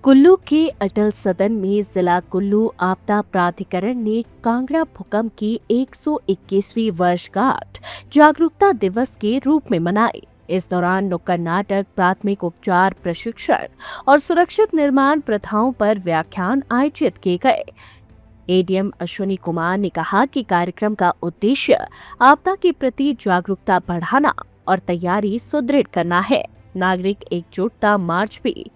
कुल्लू के अटल सदन में जिला कुल्लू आपदा प्राधिकरण ने कांगड़ा भूकंप की 121वीं वर्षगांठ जागरूकता दिवस के रूप में मनाई। इस दौरान नुक्कड़ नाटक, प्राथमिक उपचार प्रशिक्षण और सुरक्षित निर्माण प्रथाओं पर व्याख्यान आयोजित किए गए। एडीएम अश्विनी कुमार ने कहा कि कार्यक्रम का उद्देश्य आपदा के प्रति जागरूकता बढ़ाना और तैयारी सुदृढ़ करना है। नागरिक एकजुटता मार्च भी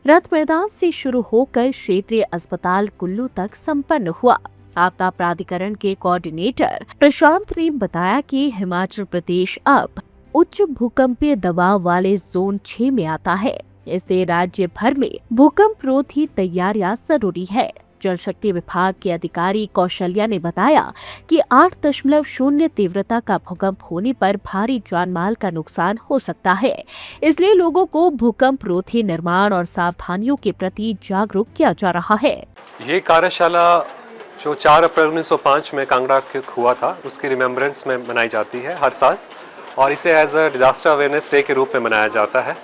रथ मैदान से शुरू होकर क्षेत्रीय अस्पताल कुल्लू तक संपन्न हुआ। आपदा प्राधिकरण के कोऑर्डिनेटर प्रशांत ने बताया कि हिमाचल प्रदेश अब उच्च भूकंपीय दबाव वाले जोन 6 में आता है। इससे राज्य भर में भूकंप रोधी तैयारियां जरूरी है। जल शक्ति विभाग के अधिकारी कौशल्या ने बताया कि 8.0 तीव्रता का भूकंप होने पर भारी जानमाल का नुकसान हो सकता है, इसलिए लोगों को भूकंप रोधी निर्माण और सावधानियों के प्रति जागरूक किया जा रहा है। ये कार्यशाला जो 4 अप्रैल 1905 में कांगड़ा हुआ था, उसकी रिमेम्बरेंस में मनाई जाती है हर साल, और इसे as a disaster awareness day के रूप में मनाया जाता है।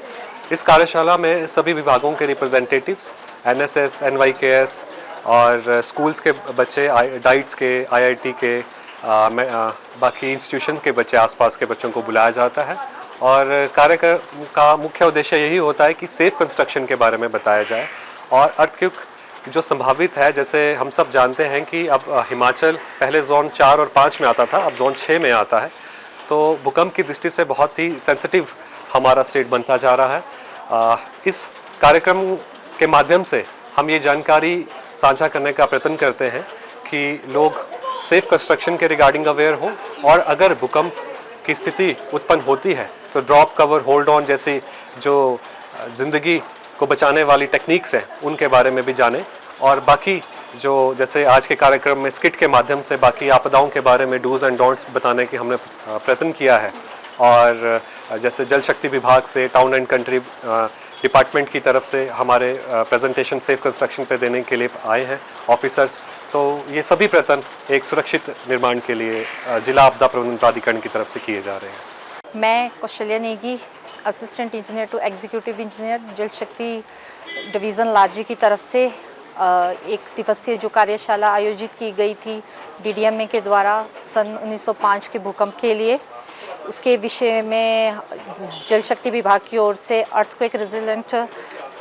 इस कार्यशाला में सभी विभागों के रिप्रेजेंटेटिव्स, एनएसएस, एनवाईकेएस और स्कूल्स के बच्चे, डाइट्स के, आईआईटी के, बाकी इंस्टीट्यूशन के बच्चे, आसपास के बच्चों को बुलाया जाता है। और कार्यक्रम का मुख्य उद्देश्य यही होता है कि सेफ कंस्ट्रक्शन के बारे में बताया जाए और अर्थक्वेक जो संभावित है, जैसे हम सब जानते हैं कि अब हिमाचल पहले जोन 4 और 5 में आता था, अब जोन 6 में आता है। तो भूकंप की दृष्टि से बहुत ही सेंसिटिव हमारा स्टेट बनता जा रहा है। इस कार्यक्रम के माध्यम से हम ये जानकारी साझा करने का प्रयत्न करते हैं कि लोग सेफ कंस्ट्रक्शन के रिगार्डिंग अवेयर हों, और अगर भूकंप की स्थिति उत्पन्न होती है तो ड्रॉप, कवर, होल्ड ऑन जैसी जो ज़िंदगी को बचाने वाली टेक्निक्स हैं उनके बारे में भी जानें, और बाकी जो जैसे आज के कार्यक्रम में स्किट के माध्यम से बाकी आपदाओं के बारे में डूज एंड डोंट्स बताने की हमने प्रयत्न किया है। और जैसे जल शक्ति विभाग से, टाउन एंड कंट्री डिपार्टमेंट की तरफ से हमारे प्रेजेंटेशन सेफ कंस्ट्रक्शन पे देने के लिए आए हैं ऑफिसर्स। तो ये सभी प्रयत्न एक सुरक्षित निर्माण के लिए जिला आपदा प्रबंधन प्राधिकरण की तरफ से किए जा रहे हैं। मैं Kaushalya Negi, assistant engineer to executive engineer, Jal Shakti division लाडजी की तरफ से एक दिवसीय जो कार्यशाला आयोजित की गई थी डीडीएमए के द्वारा सन 1905 के भूकंप के लिए, उसके विषय में जल शक्ति विभाग की ओर से अर्थक्वेक रेजिलेंट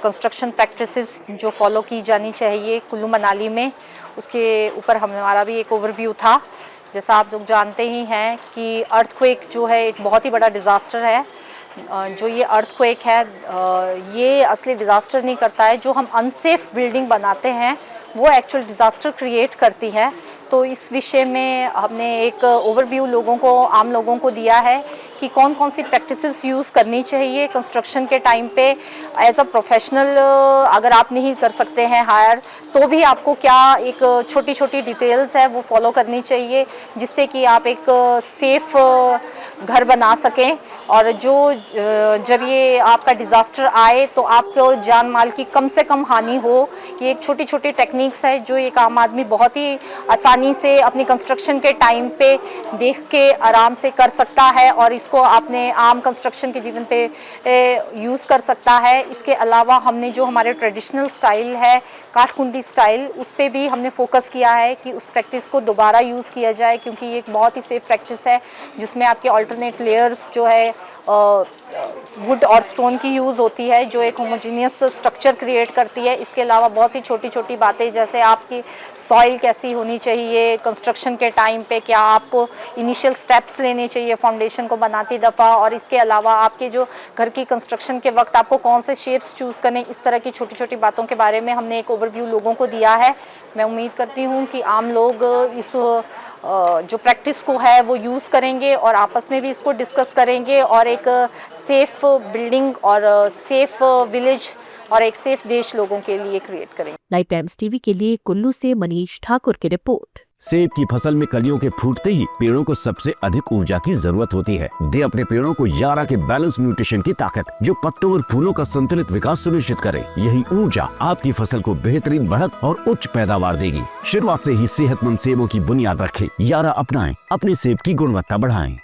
कंस्ट्रक्शन प्रैक्टिसेस जो फॉलो की जानी चाहिए कुल्लू मनाली में, उसके ऊपर हमारा भी एक ओवरव्यू था। जैसा आप लोग जानते ही हैं कि अर्थक्वेक जो है एक बहुत ही बड़ा डिज़ास्टर है। जो ये अर्थक्वेक है ये असली डिज़ास्टर नहीं करता है, जो हम अनसेफ बिल्डिंग बनाते हैं वो एक्चुअल डिज़ास्टर क्रिएट करती है। तो इस विषय में हमने एक ओवरव्यू लोगों को, आम लोगों को दिया है कि कौन कौन सी प्रैक्टिसेस यूज़ करनी चाहिए कंस्ट्रक्शन के टाइम पे एज अ प्रोफेशनल। अगर आप नहीं कर सकते हैं हायर, तो भी आपको क्या एक छोटी छोटी डिटेल्स है वो फॉलो करनी चाहिए, जिससे कि आप एक सेफ घर बना सकें, और जो जब ये आपका डिज़ास्टर आए तो आपको जान माल की कम से कम हानि हो। ये एक छोटी छोटी टेक्निक्स है जो एक आम आदमी बहुत ही आसानी से अपनी कंस्ट्रक्शन के टाइम पे देख के आराम से कर सकता है, और इसको अपने आम कंस्ट्रक्शन के जीवन पे यूज़ कर सकता है। इसके अलावा हमने जो हमारे ट्रेडिशनल स्टाइल है, काठकुंडी स्टाइल, उस पर भी हमने फोकस किया है कि उस प्रैक्टिस को दोबारा यूज़ किया जाए, क्योंकि ये एक बहुत ही सेफ प्रैक्टिस है जिसमें आपके अल्टरनेट लेयर्स जो है वुड और स्टोन की यूज़ होती है, जो एक होमोजीनियस स्ट्रक्चर क्रिएट करती है। इसके अलावा बहुत ही छोटी छोटी बातें, जैसे आपकी सॉइल कैसी होनी चाहिए कंस्ट्रक्शन के टाइम पे, क्या आपको इनिशियल स्टेप्स लेने चाहिए फाउंडेशन को बनाती दफ़ा, और इसके अलावा आपके जो घर की कंस्ट्रक्शन के वक्त आपको कौन से शेप्स चूज़ करने, इस तरह की छोटी छोटी बातों के बारे में हमने एक ओवरव्यू लोगों को दिया है। मैं उम्मीद करती हूँ कि आम लोग इस जो प्रैक्टिस को है वो यूज़ करेंगे और आपस में भी इसको डिस्कस करेंगे, और एक सेफ बिल्डिंग और सेफ विलेज और एक सेफ देश लोगों के लिए क्रिएट करेंगे। लाइव टाइम्स टीवी के लिए कुल्लू से मनीष ठाकुर की रिपोर्ट। सेब की फसल में कलियों के फूटते ही पेड़ों को सबसे अधिक ऊर्जा की जरूरत होती है। दे अपने पेड़ों को यारा के बैलेंस न्यूट्रिशन की ताकत, जो पत्तों और फूलों का संतुलित विकास सुनिश्चित करे। यही ऊर्जा आपकी फसल को बेहतरीन बढ़त और उच्च पैदावार देगी। शुरुआत से ही सेहतमंद सेबों की बुनियाद रखें। यारा अपनाएं, अपने सेब की गुणवत्ता बढ़ाएं।